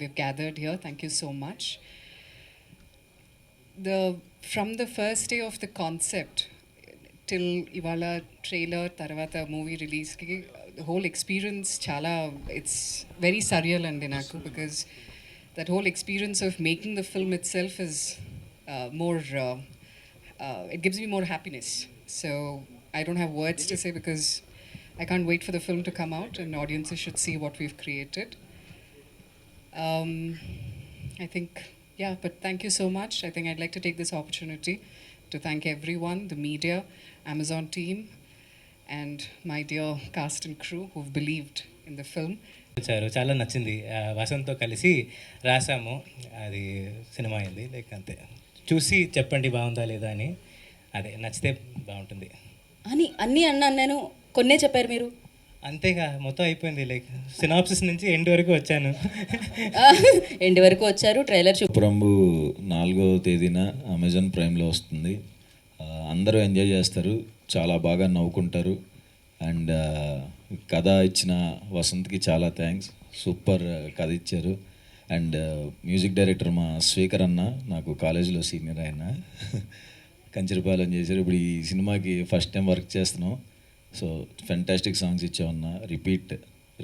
we've gathered here. Thank you so much. From the first day of the concept till ivala trailer tarvata movie release ki the whole experience chala it's very surreal and naku because that whole experience of making the film itself is more it gives me more happiness. So I don't have words to say because I can't wait for the film to come out and audiences should see what we've created. Um, I think, yeah, but thank you so much. I think I'd like to take this opportunity to thank everyone, the media, Amazon team, and my dear cast and crew who've believed in the film. వచ్చారు, చాలా నచ్చింది. వసంత్తో కలిసి రాసాము, అది cinema అయింది. Like అంతే, చూసి చెప్పండి బాగుందా లేదా అని. అదే నచ్చితే బాగుంటుంది అని అన్నీ అన్నాను నేను, కొన్నే చెప్పారు మీరు. అంతేగా, మొత్తం అయిపోయింది. లైక్ సినాప్సిస్ నుంచి ఎండ్ వరకు వచ్చాను. ఎండ్ వరకు వచ్చారు. ట్రైలర్ రంబు 4వ తేదీన అమెజాన్ ప్రైమ్లో వస్తుంది. అందరూ ఎంజాయ్ చేస్తారు, చాలా బాగా నవ్వుకుంటారు. అండ్ కథ ఇచ్చిన వసంత్కి చాలా థ్యాంక్స్, సూపర్ కథ ఇచ్చారు. అండ్ మ్యూజిక్ డైరెక్టర్ మా స్వీకర్ అన్న, నాకు కాలేజీలో సీనియర్ ఆయన, కంచరపాలెం చేశారు. ఇప్పుడు ఈ సినిమాకి ఫస్ట్ టైం వర్క్ చేస్తున్నాం. సో ఫెంటాస్టిక్ సాంగ్స్ ఇచ్చామన్న,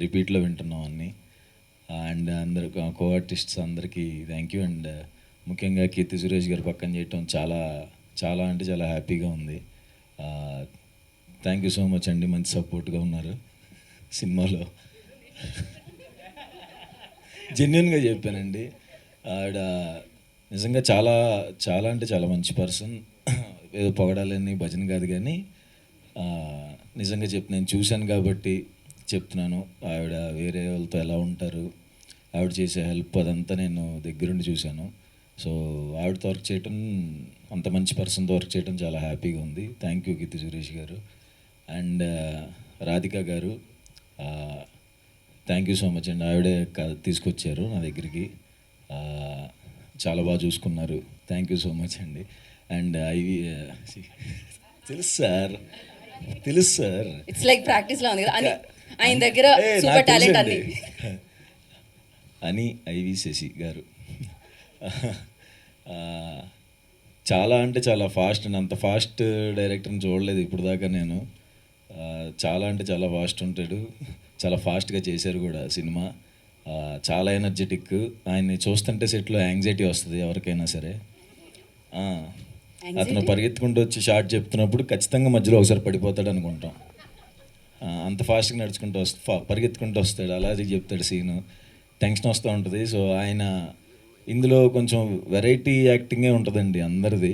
రిపీట్లో వింటున్నాం అన్నీ. అండ్ అందరు కో ఆర్టిస్ట్స్ అందరికీ థ్యాంక్ యూ. అండ్ ముఖ్యంగా కీర్తి సురేష్ గారు పక్కన చేయటం చాలా చాలా అంటే చాలా హ్యాపీగా ఉంది. థ్యాంక్ యూ సో మచ్ అండి, మంచి సపోర్ట్గా ఉన్నారు సినిమాలో. జెన్యున్గా చెప్పానండి. ఆవిడ నిజంగా చాలా చాలా అంటే చాలా మంచి పర్సన్. ఏదో పొగడాలని భజన కాదు, కానీ నిజంగా నేను చూశాను కాబట్టి చెప్తున్నాను. ఆవిడ వేరే వాళ్ళతో ఎలా ఉంటారు, ఆవిడ చేసే హెల్ప్ అదంతా నేను దగ్గరుండి చూశాను. సో ఆవిడతో వర్క్ చేయటం, అంత మంచి పర్సన్తో వర్క్ చేయడం చాలా హ్యాపీగా ఉంది. థ్యాంక్ యూ కీర్తి సురేష్ గారు. అండ్ రాధిక గారు, థ్యాంక్ యూ సో మచ్ అండి. ఆవిడే తీసుకొచ్చారు నా దగ్గరికి, చాలా బాగా చూసుకున్నారు. థ్యాంక్ యూ సో మచ్ అండి. అండ్ తెలుసు సార్, ఇట్స్ లైక్ ప్రాక్టీస్లో ఉంది కదా అని, ఆయన దగ్గర సూపర్ టాలెంట్ అని ఐవి శశి గారు చాలా అంటే చాలా ఫాస్ట్ అండి. అంత ఫాస్ట్ డైరెక్టర్ని చూడలేదు ఇప్పుడు దాకా నేను. చాలా అంటే చాలా ఫాస్ట్ ఉంటాడు, చాలా ఫాస్ట్గా చేశారు కూడా సినిమా. చాలా ఎనర్జెటిక్. ఆయన్ని చూస్తుంటే సెట్లో యాంగ్జైటీ వస్తుంది ఎవరికైనా సరే. అతను పరిగెత్తుకుంటూ వచ్చి షార్ట్ చెప్తున్నప్పుడు ఖచ్చితంగా మధ్యలో ఒకసారి పడిపోతాడు అనుకుంటాం. అంత ఫాస్ట్గా నడుచుకుంటూ పరిగెత్తుకుంటూ వస్తాడు, అలాగే చెప్తాడు సీను. టెన్షన్ వస్తూ ఉంటుంది. సో ఆయన ఇందులో కొంచెం వెరైటీ యాక్టింగే ఉంటుందండి అందరిది,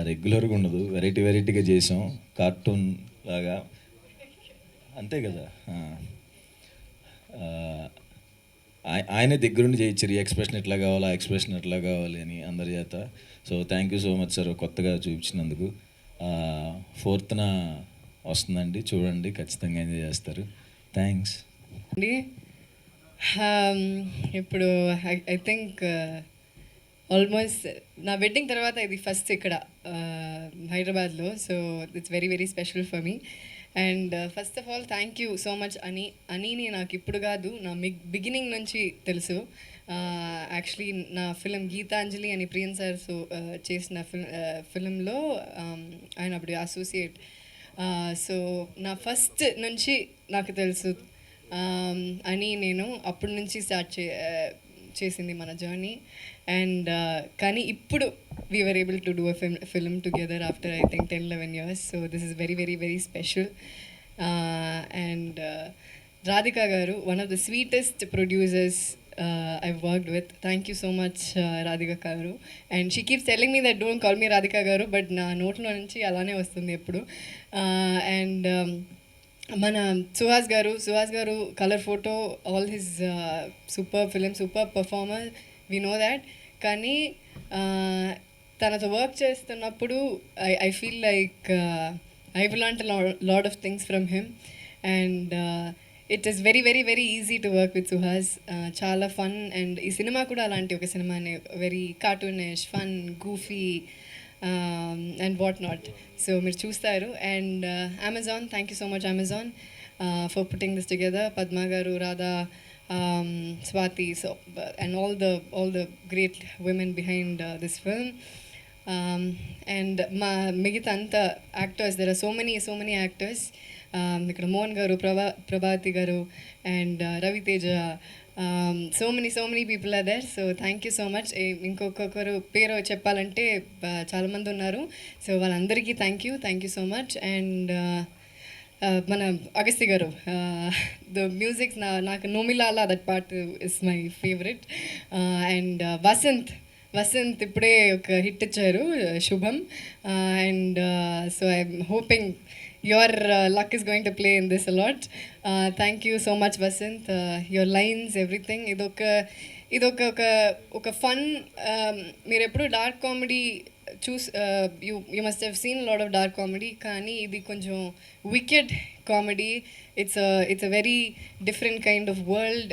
రెగ్యులర్గా ఉండదు. వెరైటీగా చేసాం, కార్టూన్ లాగా, అంతే కదా. ఆయనే దగ్గరుండి చేయించారు, ఈ ఎక్స్ప్రెషన్ ఎట్లా కావాలి, ఆ ఎక్స్ప్రెషన్ ఎట్లా కావాలి అని అందరి చేత. So thank you so much sir, కొత్తగా చూపించినందుకు. 4th వస్తుందండి, చూడండి, ఖచ్చితంగా ఎంజాయ్ చేస్తారు. థ్యాంక్స్ అండి. ఇప్పుడు ఐ థింక్ ఆల్మోస్ట్ నా వెడ్డింగ్ తర్వాత ఇది ఫస్ట్ ఇక్కడ హైదరాబాద్లో. So it's very very special for me. And first of all thank you so much అనిని నాకు ఇప్పుడు కాదు, నా బిగినింగ్ నుంచి తెలుసు. యాక్చువల్లీ నా ఫిలిం గీతాంజలి అని ప్రియన్ సార్ చేసిన ఫిలింలో ఆయన అప్పుడు అసోసియేట్. సో నా ఫస్ట్ నుంచి నాకు తెలుసు అని, నేను అప్పటి నుంచి స్టార్ట్ చేసింది మన జర్నీ. అండ్ కానీ ఇప్పుడు we were able to do a film together after I think 10-11 years. So this is very very very special. And Radhika garu, one of the sweetest producers I've worked with. Thank you so much Radhika garu. And she keeps telling me that don't call me Radhika garu, but na note lo nunchi alane vastundi eppudu. And మన సుహాస్ గారు colour photo, all his super film, super performer, we know that. కానీ తనతో work చేస్తున్నప్పుడు I feel like I will learn lot of things from him. And it is very very very easy to work with Suhas. చాలా fun. అండ్ ఈ cinema కూడా అలాంటి ఒక సినిమానే, very cartoonish, fun, goofy and what not. So మీరు చూస్తారు. And Amazon, thank you so much Amazon for putting this together. Padma garu, Radha, Swati, so and all the great women behind this film. And మా మిగతా అంతా actors, there are so many actors. ఇక్కడ Mohan garu, Prabhati garu and Raviteja, so many people are there. So thank you so much. ఇంకొకరు పేరు చెప్పాలంటే చాలామంది ఉన్నారు. So వాళ్ళందరికీ thank you so much. And మన అగస్తి గారు, ద మ్యూజిక్ నాకు నోమిలాలా that part is my favourite. And Vasanth ఇప్పుడే ఒక హిట్ ఇచ్చారు, శుభం. And so I'm hoping your luck is going to play in this a lot. Thank you so much, Vasant. Your lines, everything. ఇదొక fun. మీరు ఎప్పుడు dark comedy you must have seen lot of dark comedy, కానీ ఇది కొంచెం wicked comedy. It's a very different kind of world.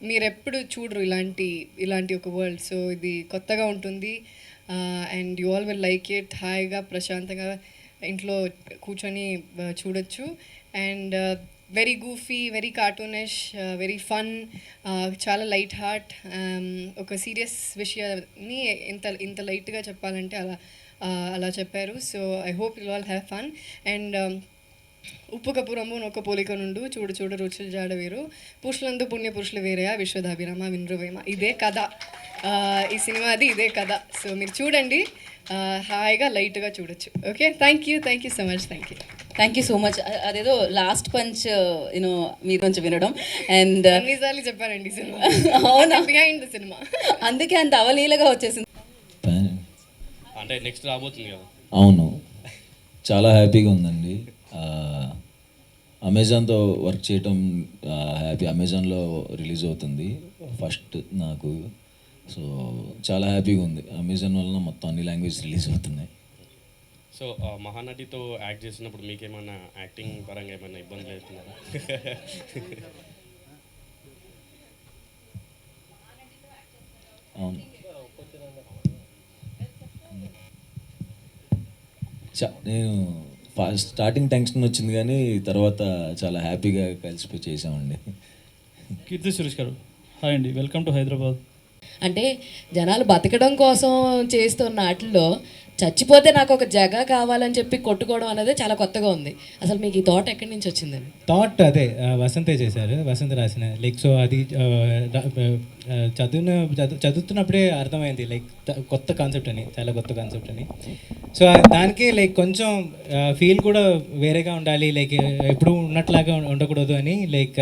మీరు ఎప్పుడు చూడరు ఇలాంటి ఒక వరల్డ్. సో ఇది కొత్తగా ఉంటుంది. And you all will like it. హాయిగా ప్రశాంతంగా ఇంట్లో కూర్చొని చూడొచ్చు. And very goofy, very cartoonish, very fun, చాలా లైట్ హార్ట్. ఒక సీరియస్ విషయాన్ని ఇంత లైట్గా చెప్పాలంటే అలా చెప్పారు. So I hope you all have fun. And ఉప్పు కప్పు రంబు నొక్క పోలిక నుండు చూడు చూడు రుచులు జాడ వేరు, పురుషులందు పుణ్య పురుషులు వేరేయా విశ్వదాభిరామ వినృవేమ. ఇదే కథ, ఈ సినిమాది ఇదే కథ. సో మీరు చూడండి, హాయిగా లైట్గా చూడొచ్చు. Okay, thank you so much. Thank you so much. అదేదో లాస్ట్ పంచ్ యూనో మీరు కొంచెం వినడం అండ్ అన్నిసార్లు చెప్పానండి సినిమా. అవునా, బిహైండ్ ద సినిమా, అందుకే అంత అవలీలగా వచ్చేసింది. అంటే నెక్స్ట్ రాబోతుంది కదా. అవును, చాలా హ్యాపీగా ఉందండి. అమెజాన్తో వర్క్ చేయటం హ్యాపీ. అమెజాన్లో రిలీజ్ అవుతుంది ఫస్ట్ నాకు. సో చాలా హ్యాపీగా ఉంది. అమెజాన్ వలన మొత్తం అన్ని లాంగ్వేజ్ రిలీజ్ అవుతున్నాయి. సో మహానటితో యాక్ట్ చేసినప్పుడు మీకేమన్నా యాక్టింగ్ పరంగా ఏమైనా ఇబ్బందులు అవుతున్నారా? అవును, నేను స్టార్టింగ్ టెన్షన్ వచ్చింది, కానీ తర్వాత చాలా హ్యాపీగా కలిసిపోయి చేసామండి. కీర్తి సురేష్ గారు, హాయ్ అండి, వెల్కమ్ టు హైదరాబాద్. అంటే జనాలు బతకడం కోసం చేస్తున్న వాటిల్లో చచ్చిపోతే నాకు ఒక జగ కావాలని చెప్పి కొట్టుకోవడం అనేది చాలా కొత్తగా ఉంది. అసలు మీకు ఈ థాట్ ఎక్కడి నుంచి వచ్చిందండి? థాట్ అదే వసంతే చేశారు, వసంత్ రాసిన. లైక్ సో అది చదువుతున్నప్పుడే అర్థమైంది, లైక్ కొత్త కాన్సెప్ట్ అని, చాలా కొత్త కాన్సెప్ట్ అని. సో దానికి లైక్ కొంచెం ఫీల్ కూడా వేరేగా ఉండాలి, లైక్ ఎప్పుడు ఉన్నట్లాగా ఉండకూడదు అని లైక్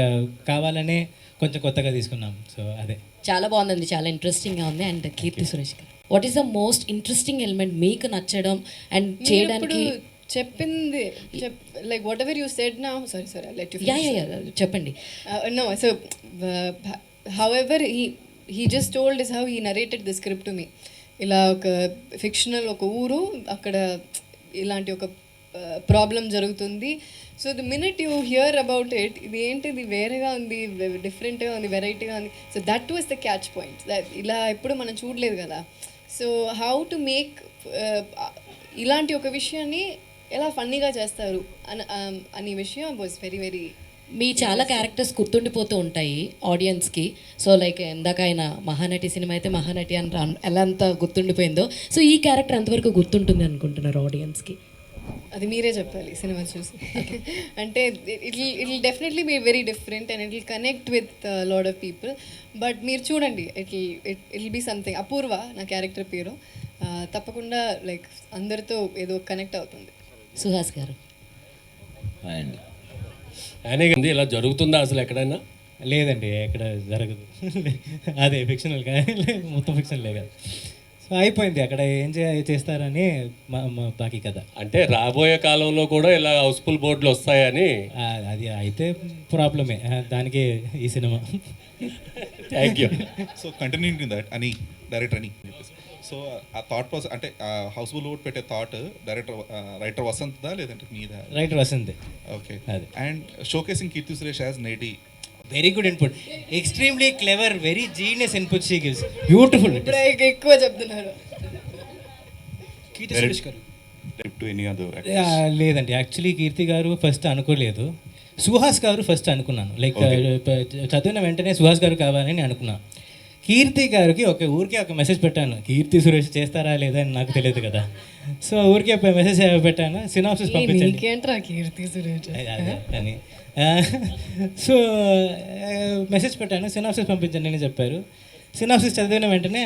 కావాలనే కొంచెం కొత్తగా తీసుకున్నాం. సో అదే చాలా బాగుందండి, చాలా ఇంట్రెస్టింగ్గా ఉంది. And Keerthy Suresh garu, what is the most interesting element మీకు నచ్చడం అండ్ చేయడానికి? చెప్పింది like whatever you said now. Sorry let you చెప్పండి. No, so however he just told is how he narrated the script to me. ఇలా ఒక fictional ఒక ఊరు, అక్కడ ఇలాంటి ఒక ప్రాబ్లం జరుగుతుంది. So the minute you hear about it, ఇది ఏంటిది వేరేగా ఉంది, డిఫరెంట్గా ఉంది, వెరైటీగా ఉంది. So that was the catch point. ఇలా ఎప్పుడు మనం చూడలేదు కదా. సో హౌ టు మేక్ ఇలాంటి ఒక విషయాన్ని ఎలా ఫన్నీగా చేస్తారు అని విషయం వాజ్ వెరీ వెరీ. మీ చాలా క్యారెక్టర్స్ గుర్తుండిపోతూ ఉంటాయి ఆడియన్స్కి. సో లైక్ ఇందాక ఆయన మహానటి సినిమా అయితే మహానటి అని ఎలా అంత గుర్తుండిపోయిందో, సో ఈ క్యారెక్టర్ ఎంతవరకు గుర్తుంటుంది అనుకుంటున్నారు ఆడియన్స్కి? అది మీరే చెప్పాలి సినిమా చూసి. అంటే it will definitely be very different and it will connect with lot of people. But మీరు చూడండి, it will be something. Apoorva నా క్యారెక్టర్ పేరు. తప్పకుండా లైక్ అందరితో ఏదో కనెక్ట్ అవుతుంది. సుహాస్ గారు, అండ్ ఆయనే కదా, ఇలా జరుగుతుందా అసలు ఎక్కడైనా? లేదండి, ఎక్కడ జరగదు. అదే ఫిక్షనల్ కానీ మొత్తం ఫిక్షనలే కదా. సో అయిపోయింది, అక్కడ ఏం చేస్తారని బాకీ కదా. అంటే రాబోయే కాలంలో కూడా ఇలా హౌస్ఫుల్ బోర్డులు వస్తాయని. అది అయితే ప్రాబ్లమే, దానికి ఈ సినిమా. Thank you. So continuing that అని డైరెక్టర్ అని చెప్పేసి, సో ఆ థాట్ ప్రాసెస్ అంటే హౌస్ఫుల్ బోర్డ్ పెట్టే థాట్ రైటర్ వసంత్దా లేదంటే మీదా? రైటర్ వసంత్. ఓకే. అదే. And showcasing Keerthy Suresh as నేటి. Very good input, extremely clever, very genius input she gives. Beautiful. ఇప్పుడు ఎక్కువ చెప్తున్నారు. To any other? లేదండి, యాక్చువల్లీ కీర్తి గారు ఫస్ట్ అనుకోలేదు. సుహాస్ గారు ఫస్ట్ అనుకున్నాను, లైక్ చదివిన వెంటనే సుహాస్ గారు కావాలని అనుకున్నాను. కీర్తి గారికి ఊరికే ఒక మెసేజ్ పెట్టాను, కీర్తి సురేష్ చేస్తారా లేదా అని నాకు తెలియదు కదా. సో ఊరికే మెసేజ్ పెట్టాను, సినాప్సిస్ పంపించండి నీకేంట్రా కీర్తి సురేష్ అని. సో మెసేజ్ పెట్టాను, సినాప్సిస్ పంపించండి అని చెప్పారు. సినాప్సిస్ చదివిన వెంటనే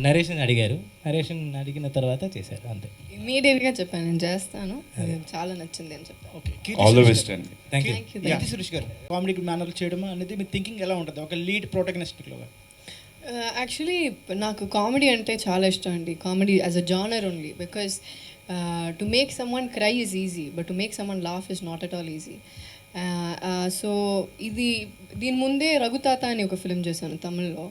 నరేషన్ అడిగారు, నరేషన్ అడిగిన తర్వాత చేశారు, అంతే. ఇమీడియట్గా చెప్పాను నేను చేస్తాను, అది చాలా నచ్చింది అని చెప్పాను. ఓకే, ఆల్ ద బెస్ట్ అండి. Thank you. Keerthy Suresh garu comedy manner చేయడం అనేది మీ థింకింగ్ ఎలా ఉంటుంది ఒక లీడ్ ప్రోటగనిస్ట్గా? యాక్చువల్లీ నాకు కామెడీ అంటే చాలా ఇష్టం అండి, comedy as a genre only, because to make some one cry is easy, but to make some one laugh is not at all easy. So దీని ముందే రఘుతాత అని ఒక ఫిలిం చేశాను తమిళ్లో,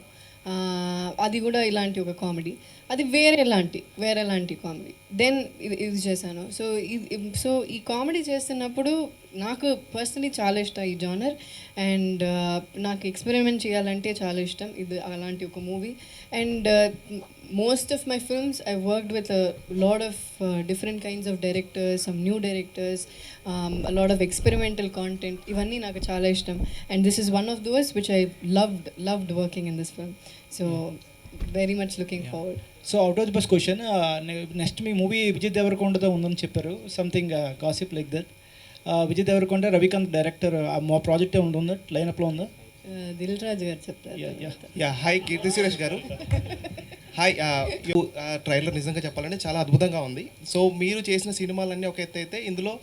అది కూడా ఇలాంటి ఒక కామెడీ, అది వేరేలాంటి కామెడీ. దెన్ ఇది చేశాను. సో ఈ కామెడీ చేస్తున్నప్పుడు నాకు పర్సనలీ చాలా ఇష్టం ఈ జానర్, అండ్ నాకు ఎక్స్పెరిమెంట్ చేయాలంటే చాలా ఇష్టం ఇది అలాంటి ఒక movie. And most of my films I worked with a lot of different kinds of directors, some new directors, a lot of experimental content. Ivanni naku chaala ishtam, and this is one of those which I loved working in this film. So very much looking forward. So out of the bus question, next మీ movie Vijay దేవరకొండతో ఉందని చెప్పారు, something gossip like that. Vijay Deverakonda, Ravikanth director, మా project ఉందా, లైనప్లో ఉందా? దిల్ రాజు గారు చెప్తారు. యా హాయ్ కీర్తి సురేష్ గారు. హాయ్. ట్రైలర్ నిజంగా చెప్పాలంటే చాలా అద్భుతంగా ఉంది. సో మీరు చేసిన సినిమాలన్నీ ఒక ఎత్తు అయితే ఇందులో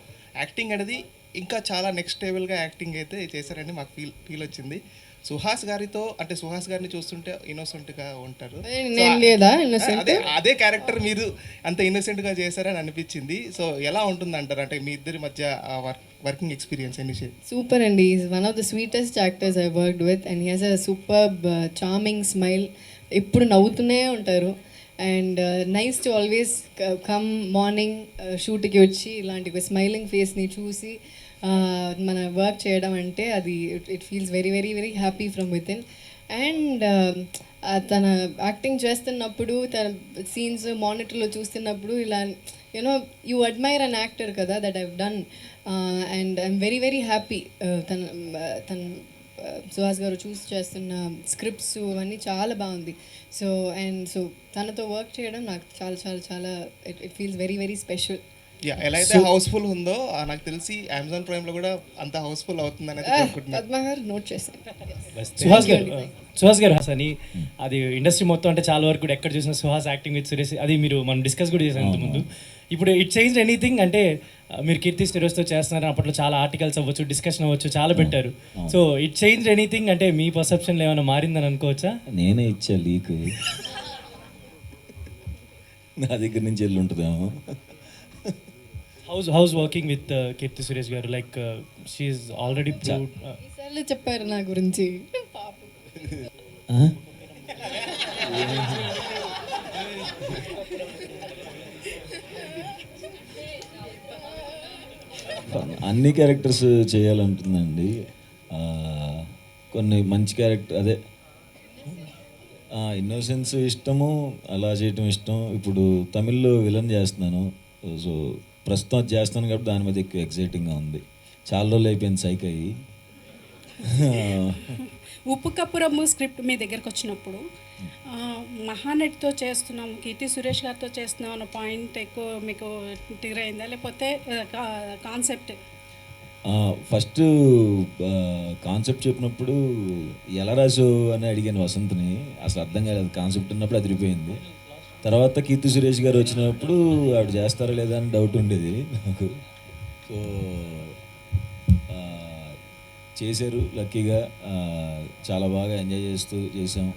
యాక్టింగ్ అనేది ఇంకా చాలా నెక్స్ట్ లెవెల్గా యాక్టింగ్ అయితే చేశారని మాకు ఫీల్ వచ్చింది. సుహాస్ గారితో అంటే సుహాస్ గారిని చూస్తుంటే ఇన్నోసెంట్గా ఉంటారు. నేను లేదా innocent? అదే క్యారెక్టర్ మీరు అంత ఇన్నోసెంట్గా చేశారని అనిపించింది. సో ఎలా ఉంటుంది అంటారు, అంటే మీ ఇద్దరి మధ్య వర్కింగ్ ఎక్స్పీరియన్స్ ఎన్ని? Super అండి, is one of the sweetest actors I worked with, and he has a superb charming smile, ఎప్పుడు నవ్వుతూనే ఉంటారు. And nice to always come morning షూట్కి వచ్చి ఇలాంటి స్మైలింగ్ ఫేస్ని చూసి మన వర్క్ చేయడం అంటే అది it feels very very very happy from within. And తన యాక్టింగ్ చేస్తున్నప్పుడు, తన సీన్స్ మానిటర్లో చూస్తున్నప్పుడు ఇలా you know you admire an actor కదా, that I've done. And I'm very very happy. తన సుహాస్ గారు చూస్ చేస్తున్న స్క్రిప్ట్స్ అవన్నీ చాలా బాగుంది. సో తనతో వర్క్ చేయడం నాకు చాలా చాలా చాలా it feels very very special. Yeah, ఎలా అయితే హౌస్ఫుల్ ఉందో నాకు తెలిసి అమెజాన్ ప్రైమ్లో కూడా అంత హౌస్ఫుల్ అవుతుందని పద్మ గారు నోట్ చేశాను. సుహాస్ గారు అని అది ఇండస్ట్రీ మొత్తం అంటే చాలా వరకు కూడా ఎక్కడ చూసిన సుహాస్ యాక్టింగ్ విత్ సురేష్, అది మీరు మనం డిస్కస్ కూడా చేసాం ఇంతకుముందు. ఇప్పుడు ఇట్ చేంజ్ ఎనీథింగ్ అంటే మీరు కీర్తి సురేష్తో చేస్తున్నారు, అప్పట్లో చాలా ఆర్టికల్స్ అవ్వచ్చు, డిస్కషన్ అవ్వచ్చు, చాలా పెట్టారు. సో ఇట్ చేంజ్ ఎనీథింగ్ అంటే మీ పర్సెప్షన్లో ఏమైనా మారిందని అనుకోవచ్చా? నేనే ఇచ్చా లీక్, నా దగ్గర నుంచి వెళ్ళి ఉంటుందేమో. హౌస్ వర్కింగ్ విత్ కీర్తి సురేష్ గారు, లైక్ షీఈస్ ఆల్రెడీ ప్రూవ్డ్. ఈసార్లు చెప్పారు నా గురించి. అన్ని క్యారెక్టర్స్ చేయాలంటుందండి. కొన్ని మంచి క్యారెక్టర్ అదే ఇన్నోసెన్స్ ఇష్టము, అలా చేయటం ఇష్టం. ఇప్పుడు తమిళ్లో విలన్ చేస్తున్నాను, సో ప్రస్తుతం అది చేస్తున్నాను కాబట్టి దాని మీద ఎక్కువ ఎక్సైటింగ్గా ఉంది. చాలా రోజులు అయిపోయింది సైక్ అయ్యి. ఉప్పు కప్పురమ్ము స్క్రిప్ట్ మీ దగ్గరకు వచ్చినప్పుడు మహానటితో చేస్తున్నాం, కీర్తి సురేష్ గారితో చేస్తున్నాం అన్న పాయింట్ ఎక్కువ మీకు ట్రిగర్ అయిందా, లేకపోతే కాన్సెప్ట్? ఫస్ట్ కాన్సెప్ట్ చెప్పినప్పుడు ఎలా రాసు అని అడిగాను వసంత్ని, అసలు అర్థం కాలేదు. కాన్సెప్ట్ ఉన్నప్పుడు అదిరిపోయింది. తర్వాత కీర్తి సురేష్ గారు వచ్చినప్పుడు ఆవిడ చేస్తారా లేదా అని డౌట్ ఉండేది నాకు. సో చేశారు లక్కీగా, చాలా బాగా ఎంజాయ్ చేస్తూ చేసాం.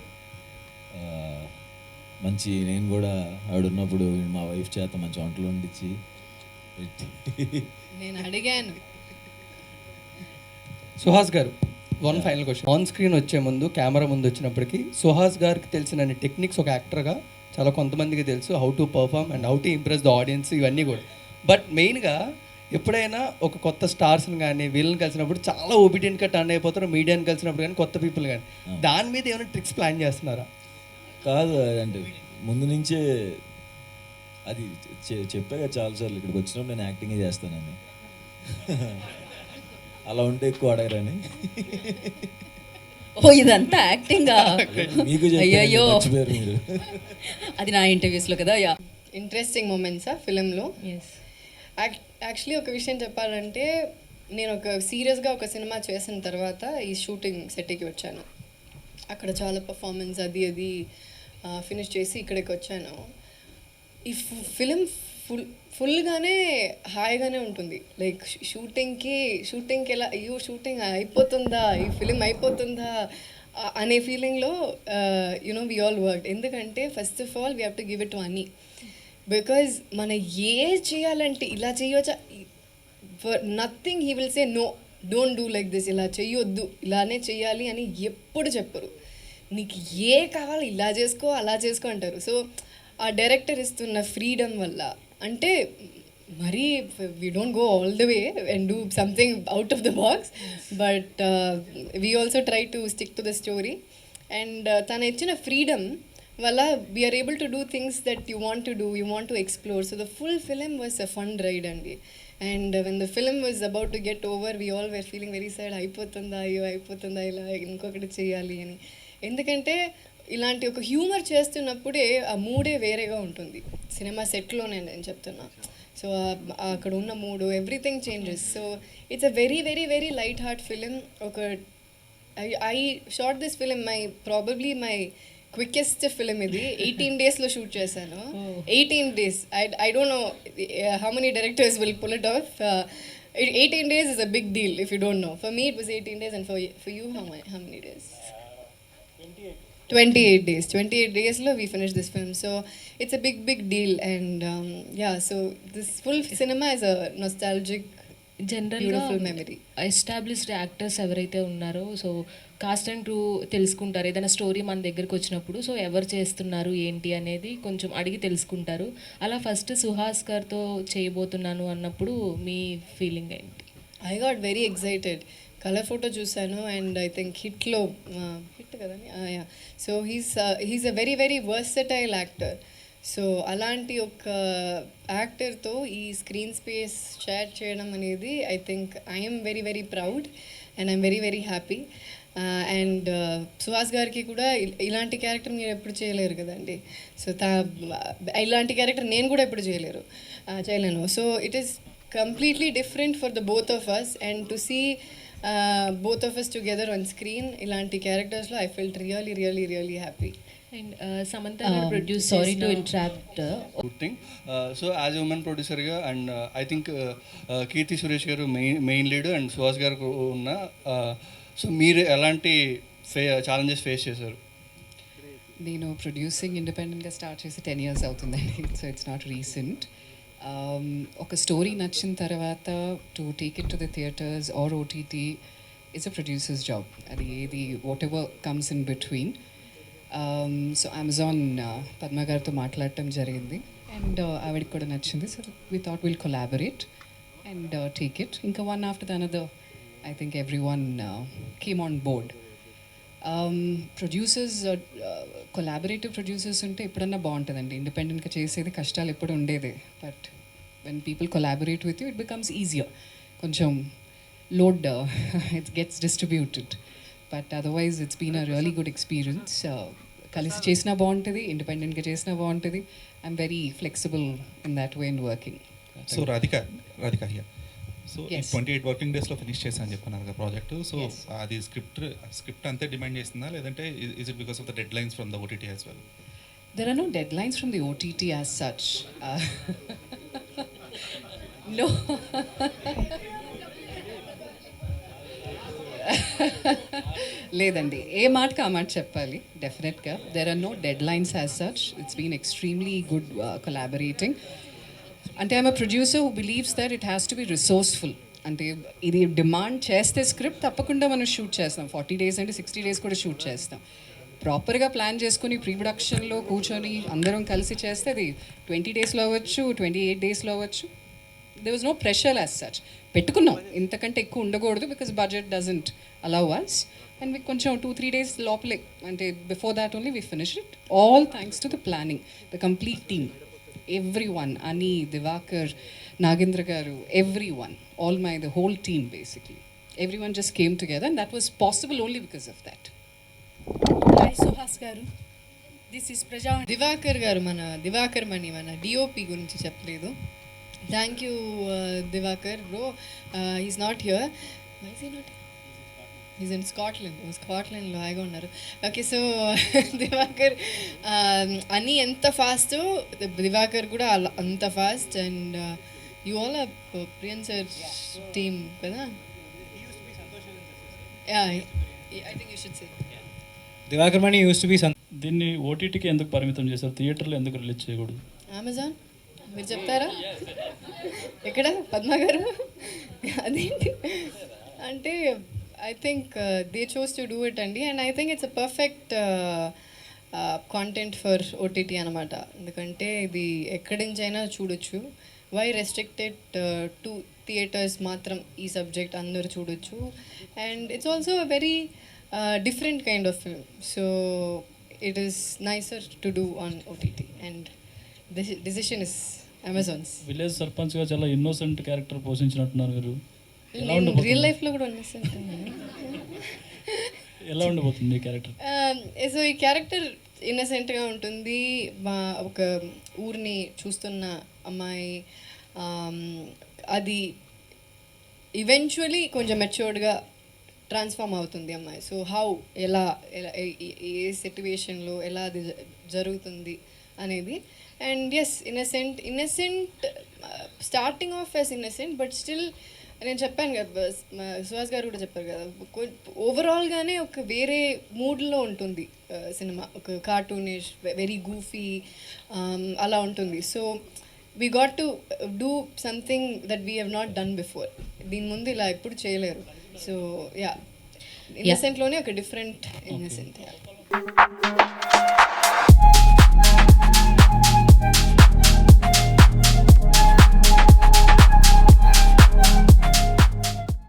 మంచి నేను కూడా ఆవిడ ఉన్నప్పుడు మా వైఫ్ చేత మంచి వంటలు వండించి నేను అడిగాను. సుహాస్ గారు, one final question. On screen వచ్చే ముందు, కెమెరా ముందు వచ్చినప్పటికీ సుహాస్ గారికి తెలిసిన టెక్నిక్స్ ఒక యాక్టర్గా చాలా కొంతమందికి తెలుసు, how to perform and how to impress the audience, ఇవన్నీ కూడా. బట్ మెయిన్గా ఎప్పుడైనా ఒక కొత్త స్టార్స్ని కానీ వీళ్ళని కలిసినప్పుడు చాలా ఒబీడియంట్గా టర్న్ అయిపోతారు, మీడియాని కలిసినప్పుడు కానీ కొత్త పీపుల్ కానీ, దాని మీద ఏమైనా ట్రిక్స్ ప్లాన్ చేస్తున్నారా? కాదు, అంటే ముందు నుంచే అది చెప్పాక చాలాసార్లు ఇక్కడికి వచ్చినప్పుడు నేను యాక్టింగే చేస్తానని. అలా ఉంటే ఎక్కువ అడగరని ఓ ఇదంతా యాక్టింగా? మీకు అయ్యయ్యో, మర్చిపోయారు మీరు. అది నా ఇంటర్వ్యూస్లో కదా. యా, ఇంట్రెస్టింగ్ మూమెంట్సా ఫిలింలో? ఎస్. యాక్చువల్లీ ఒక విషయం చెప్పాలంటే, నేను ఒక సీరియస్గా ఒక సినిమా చేసిన తర్వాత ఈ షూటింగ్ సెట్కి వచ్చాను. అక్కడ చాలా పర్ఫార్మెన్స్ అది ఫినిష్ చేసి ఇక్కడికి వచ్చాను. ఈ ఫిలిం ఫుల్గానే హాయిగానే ఉంటుంది. లైక్ షూటింగ్కి ఎలా అయ్యో షూటింగ్ అయిపోతుందా, ఈ ఫిలిం అయిపోతుందా అనే ఫీలింగ్లో యునో వి ఆల్ వర్క్. ఎందుకంటే first of all we have to give it to Annie. Because మనం చేయాలంటే ఇలా చేయవచ్చా, for nothing he will say no, don't do like this, ఇలా చెయ్యొద్దు, ఇలానే చెయ్యాలి అని ఎప్పుడు చెప్పరు. నీకు కావాలి ఇలా చేసుకో అలా చేసుకో అంటారు. సో ఆ డైరెక్టర్ ఇస్తున్న ఫ్రీడమ్ వల్ల, అంటే మరీ we don't go all the way and do something out of the box, but we also try to stick to the story. And తను ఇచ్చిన ఫ్రీడమ్ వల్ల we are able to do things that you want to do, you want to explore. So the full film was a fun ride అండి. And when the film was about to get over, we all were feeling very sad, అయిపోతుందా అయ్యో అయిపోతుందా ఇలా ఇంకొకటి చేయాలి అని. ఎందుకంటే ఇలాంటి ఒక హ్యూమర్ చేస్తున్నప్పుడే ఆ మూడే వేరేగా ఉంటుంది. సినిమా సెట్లోనే నేను చెప్తున్నా. సో అక్కడ ఉన్న మూడు everything changes. So it's a very very very light heart film. ఒక I shot this film probably my quickest film ఇది. 18 daysలో షూట్ చేశాను. 18 days. I don't know how many directors will pull it off. 18 days is a big deal if you don't know. For me it was 18 days, and for you how many days? 28 days. 28 daysలో we finished this film. So it's a big deal. And so this full cinema is a nostalgic, beautiful memory. Established actors ఎవరైతే ఉన్నారో, so cost and crew తెలుసుకుంటారు. ఏదైనా story మన దగ్గరికి వచ్చినప్పుడు so ఎవరు చేస్తున్నారు ఏంటి అనేది కొంచెం అడిగి తెలుసుకుంటారు. అలా ఫస్ట్ సుహాస్ గారితో చేయబోతున్నాను అన్నప్పుడు మీ ఫీలింగ్ ఏంటి? I got very excited. Colour photo చూశాను అండ్ ఐ థింక్ హిట్లో హిట్ కదండి. So he's a very very versatile actor. So అలాంటి ఒక యాక్టర్తో ఈ స్క్రీన్ స్పేస్ షేర్ చేయడం అనేది I think I'm very very proud and I'm very very happy. And Suhas గారికి కూడా ఇలాంటి క్యారెక్టర్ మీరు ఎప్పుడు చేయలేరు కదండి. సో ఇలాంటి క్యారెక్టర్ నేను కూడా ఎప్పుడు చేయలేను. So it is completely different for the both of us, and to see both of us together on screen ilanti characters lo I felt really happy. And Samantha produced, sorry to interrupt. Good thing. So as a woman producer ga, and I think Kirti Suresh garu main lead and Suhas garu unna, so meer elanti challenges face chesaru? నేను producing ఇండిపెండెంట్గా start చేసి 10 years అవుతుందండి. So it's not recent. ఒక story నచ్చిన తర్వాత to take it to the theatres or OTT it's a producers job. అది ఏది whatever comes in between. So Amazon Padma గారితో మాట్లాడటం జరిగింది అండ్ ఆవిడకి కూడా నచ్చింది. So we thought will collaborate and take it. ఇంకా one after the another I think everyone came on board. Producers collaborative producers ఉంటే ఎప్పుడన్నా బాగుంటుందండి. ఇండిపెండెంట్గా చేసేది కష్టాలు ఎప్పుడు ఉండేదే. But when people collaborate with you it becomes easier. కొంచెం load it gets distributed. But otherwise it's been a really good experience. కలిసి చేసినా బాగుంటుంది, ఇండిపెండెంట్గా చేసినా బాగుంటుంది. I'm very flexible in that way in working. So Radhika here. So 28 working డేస్లో finish చేశాను చెప్పన్నారు కదా ప్రాజెక్ట్. సో అది స్క్రిప్ట్ అంతే డిమాండ్ చేస్తుందా, లేదంటే is it because of the dead lines from the OTT as well? There are no deadlines from the OTT as such. No. లేదండి, ఏ మాటకి ఆ మాట చెప్పాలి. డెఫినెట్గా there are no deadlines as such. It's been extremely good collaborating. అంటే I'm a producer who believes that it has to be resourceful. అంటే ఇది demand చేస్తే స్క్రిప్ట్ తప్పకుండా మనం షూట్ చేస్తాం. 40 days అంటే 60 days కూడా షూట్ చేస్తాం. ప్రాపర్గా ప్లాన్ చేసుకుని ప్రీ ప్రొడక్షన్లో కూర్చొని అందరం కలిసి చేస్తే అది 20 daysలో అవ్వచ్చు, 28 daysలో అవ్వచ్చు. there was no pressure as such. పెట్టుకున్నాం ఇంతకంటే ఎక్కువ ఉండకూడదు because budget doesn't allow us. And మీకు కొంచెం 2-3 days లోపలే, అంటే before that only we finished it. All thanks to the planning, the complete team, everyone. అని, దివాకర్, నాగేంద్ర గారు, everyone, the whole team basically. everyone just came together, and that was possible only because of that. Hi Suhas గారు, this is ప్రజా. దివాకర్ గారు, దివాకర్ మణి మన DOP గురించి చెప్పలేదు. Thank you Diwakar bro. He's not here. Why is he not? Is ఇన్ స్కాట్లాండ్లో హాయిగా ఉన్నారు. ఓకే, సో దివాకర్ అని ఎంత ఫాస్ట్, దివాకర్ కూడా అంత fast. And you all are Priyan sir team కదా? I think you should say Diwakar Mani uses to be. దీన్ని ఓటీటీకి ఎందుకు పరిమితం చేశారు, థియేటర్లో ఎందుకు రిలీజ్ చేయకూడదు? అమెజాన్ మీరు చెప్తారా? ఎక్కడ పద్మ గారు? అదేంటి అంటే I think they chose to do it అండి. And I think it's a perfect content for OTT అనమాట. ఎందుకంటే ఇది ఎక్కడి నుంచైనా చూడొచ్చు. వై రెస్ట్రిక్టెడ్ టు థియేటర్స్ మాత్రం ఈ సబ్జెక్ట్ అందరూ చూడొచ్చు. And it's also a very different kind of film, so it is nicer to do on OTT, and the decision is Amazon's. Village సర్పంచ్గా చాలా ఇన్నోసెంట్ క్యారెక్టర్ పోషించినట్టున్నారు మీరు. రియల్ లైఫ్లో కూడా ఉన్నసెంట్. ఎలా ఉండబోతుంది ఈ క్యారెక్టర్? సో ఈ క్యారెక్టర్ ఇన్నసెంట్గా ఉంటుంది. ఒక ఊరిని చూస్తున్న అమ్మాయి, అది ఈవెన్చువలీ కొంచెం మెచ్యూర్డ్గా ట్రాన్స్ఫార్మ్ అవుతుంది అమ్మాయి. సో ఎలా ఏ సిట్యువేషన్లో ఎలా అది జరుగుతుంది అనేది. And yes, innocent starting off as innocent, but still నేను చెప్పాను కదా, సుహాస్ గారు కూడా చెప్పారు కదా, ఓవరాల్గానే ఒక వేరే మూడ్లో ఉంటుంది సినిమా. ఒక కార్టూనిష్, వెరీ గూఫీ అలా ఉంటుంది. So we got to do something that we have not done before. దీని ముందు ఇలా ఎప్పుడు చేయలేరు. సో యా, ఇన్నసెంట్లోనే ఒక డిఫరెంట్ ఇన్నసెంట్.